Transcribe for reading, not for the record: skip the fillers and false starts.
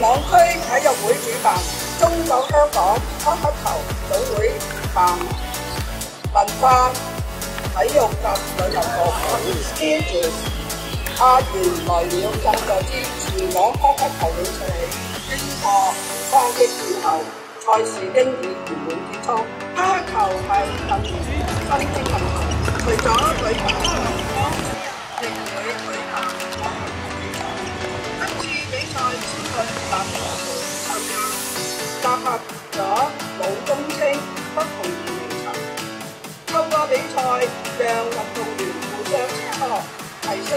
網區體育會主辦，中國香港匹克球總會辦文化、體育及旅遊局支持阿元來了贊助之全港匹克球比賽，經過3億年後，賽事經已圓滿結束。匹克球係近年新興運動，除咗舉辦球賽，亦會舉辦網球比賽。今次比賽超過200個隊參加，集合咗老中青不同年齡層。透過比賽，讓運動員互相切磋，提升